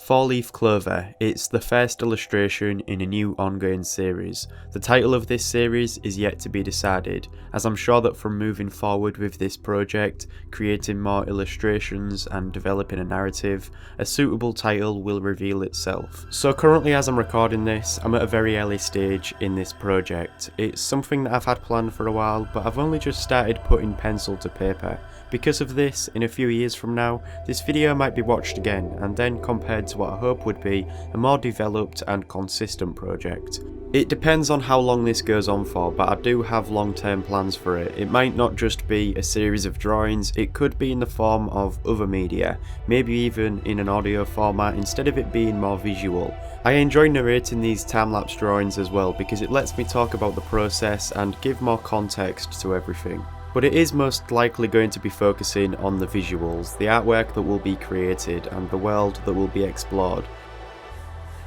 Four-leaf clover, it's the first illustration in a new ongoing series. The title of this series is yet to be decided, as I'm sure that from moving forward with this project, creating more illustrations and developing a narrative, a suitable title will reveal itself. So currently as I'm recording this, I'm at a very early stage in this project. It's something that I've had planned for a while, but I've only just started putting pencil to paper. Because of this, in a few years from now, this video might be watched again, and then compared to what I hope would be a more developed and consistent project. It depends on how long this goes on for, but I do have long-term plans for it. It might not just be a series of drawings, it could be in the form of other media, maybe even in an audio format instead of it being more visual. I enjoy narrating these time-lapse drawings as well because it lets me talk about the process and give more context to everything. But it is most likely going to be focusing on the visuals, the artwork that will be created and the world that will be explored.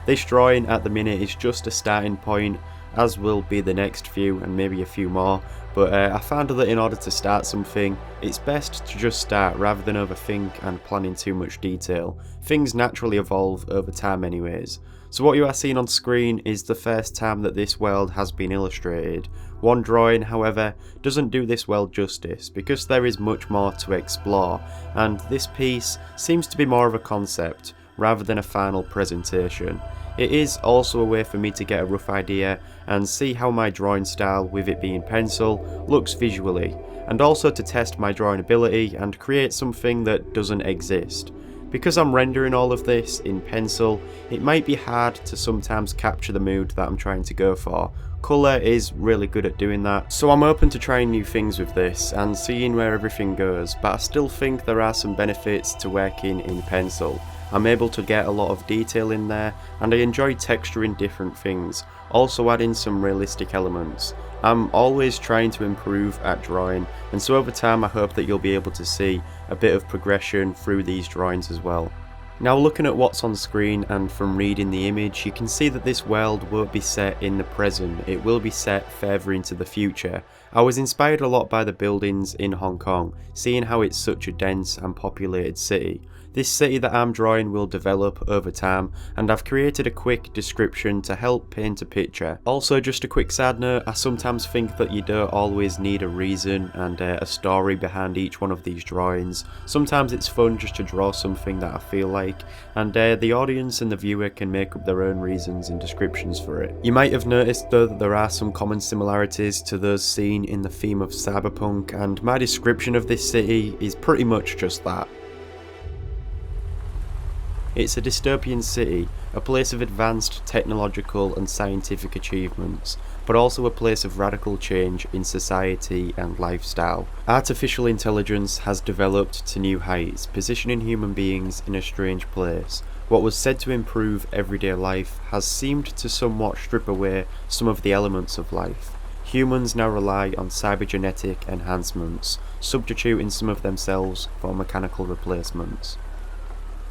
This drawing at the minute is just a starting point, as will be the next few and maybe a few more, but I found that in order to start something, it's best to just start rather than overthink and plan in too much detail. Things naturally evolve over time anyways. So what you are seeing on screen is the first time that this world has been illustrated. One drawing, however, doesn't do this world justice because there is much more to explore, and this piece seems to be more of a concept rather than a final presentation. It is also a way for me to get a rough idea and see how my drawing style, with it being pencil, looks visually, and also to test my drawing ability and create something that doesn't exist. Because I'm rendering all of this in pencil, it might be hard to sometimes capture the mood that I'm trying to go for. Colour is really good at doing that, so I'm open to trying new things with this and seeing where everything goes, but I still think there are some benefits to working in pencil. I'm able to get a lot of detail in there, and I enjoy texturing different things, also adding some realistic elements. I'm always trying to improve at drawing, and so over time I hope that you'll be able to see a bit of progression through these drawings as well. Now looking at what's on screen and from reading the image, you can see that this world won't be set in the present, it will be set further into the future. I was inspired a lot by the buildings in Hong Kong, seeing how it's such a dense and populated city. This city that I'm drawing will develop over time, and I've created a quick description to help paint a picture. Also, just a quick side note, I sometimes think that you don't always need a reason and a story behind each one of these drawings. Sometimes it's fun just to draw something that I feel like, and the audience and the viewer can make up their own reasons and descriptions for it. You might have noticed though that there are some common similarities to those seen in the theme of cyberpunk, and my description of this city is pretty much just that. It's a dystopian city, a place of advanced technological and scientific achievements, but also a place of radical change in society and lifestyle. Artificial intelligence has developed to new heights, positioning human beings in a strange place. What was said to improve everyday life has seemed to somewhat strip away some of the elements of life. Humans now rely on cybergenetic enhancements, substituting some of themselves for mechanical replacements.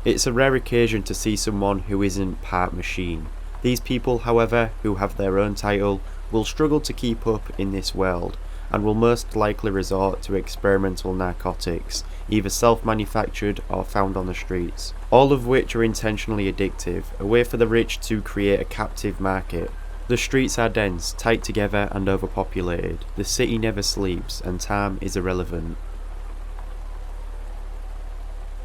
It's a rare occasion to see someone who isn't part machine. These people, however, who have their own title, will struggle to keep up in this world, and will most likely resort to experimental narcotics, either self-manufactured or found on the streets, all of which are intentionally addictive, a way for the rich to create a captive market. The streets are dense, tight together and overpopulated. The city never sleeps, and time is irrelevant.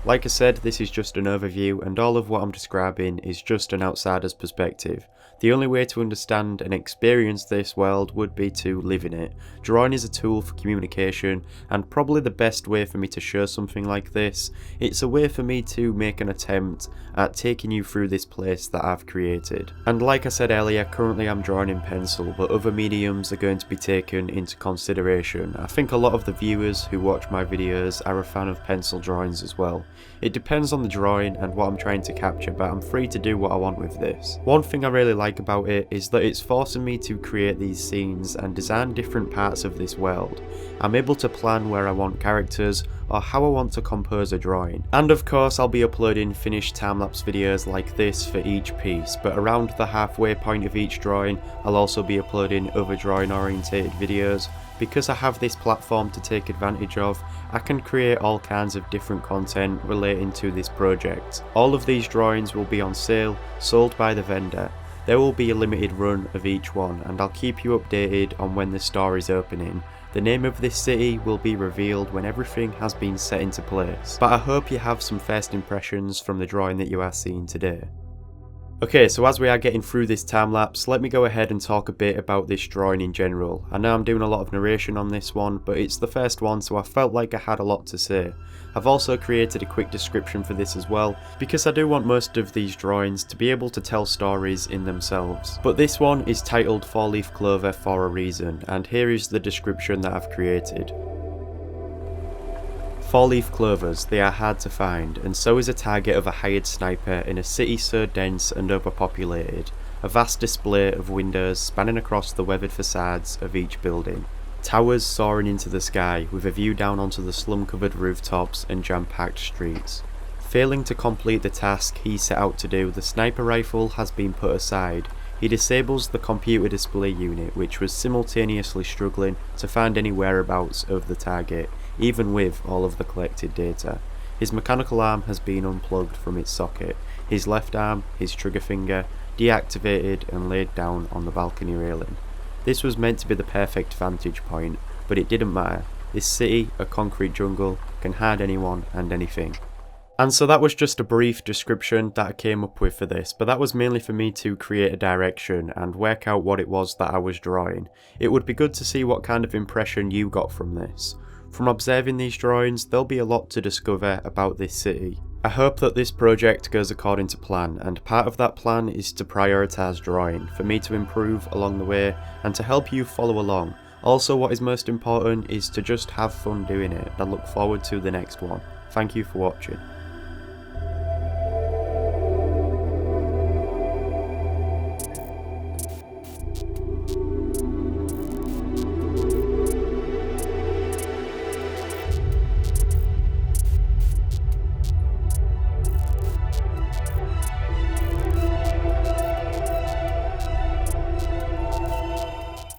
Like I said, this is just an overview, and all of what I'm describing is just an outsider's perspective. The only way to understand and experience this world would be to live in it. Drawing is a tool for communication, and probably the best way for me to show something like this. It's a way for me to make an attempt at taking you through this place that I've created. And like I said earlier, currently I'm drawing in pencil, but other mediums are going to be taken into consideration. I think a lot of the viewers who watch my videos are a fan of pencil drawings as well. It depends on the drawing and what I'm trying to capture, but I'm free to do what I want with this. One thing I really like about it is that it's forcing me to create these scenes and design different parts of this world. I'm able to plan where I want characters or how I want to compose a drawing. And of course I'll be uploading finished time-lapse videos like this for each piece, but around the halfway point of each drawing I'll also be uploading other drawing orientated videos, because I have this platform to take advantage of, I can create all kinds of different content relating to this project. All of these drawings will be on sale, sold by the vendor. There will be a limited run of each one, and I'll keep you updated on when the store is opening. The name of this city will be revealed when everything has been set into place, but I hope you have some first impressions from the drawing that you are seeing today. Okay, so as we are getting through this time lapse, let me go ahead and talk a bit about this drawing in general. I know I'm doing a lot of narration on this one, but it's the first one, so I felt like I had a lot to say. I've also created a quick description for this as well, because I do want most of these drawings to be able to tell stories in themselves. But this one is titled 4-leaf clover for a reason, and here is the description that I've created. 4-leaf clovers, they are hard to find, and so is a target of a hired sniper in a city so dense and overpopulated. A vast display of windows spanning across the weathered facades of each building. Towers soaring into the sky with a view down onto the slum-covered rooftops and jam-packed streets. Failing to complete the task he set out to do, the sniper rifle has been put aside. He disables the computer display unit, which was simultaneously struggling to find any whereabouts of the target, even with all of the collected data. His mechanical arm has been unplugged from its socket, his left arm, his trigger finger, deactivated and laid down on the balcony railing. This was meant to be the perfect vantage point, but it didn't matter. This city, a concrete jungle, can hide anyone and anything. And so that was just a brief description that I came up with for this, but that was mainly for me to create a direction and work out what it was that I was drawing. It would be good to see what kind of impression you got from this. From observing these drawings, there'll be a lot to discover about this city. I hope that this project goes according to plan, and part of that plan is to prioritise drawing, for me to improve along the way and to help you follow along. Also, what is most important is to just have fun doing it, and I look forward to the next one. Thank you for watching.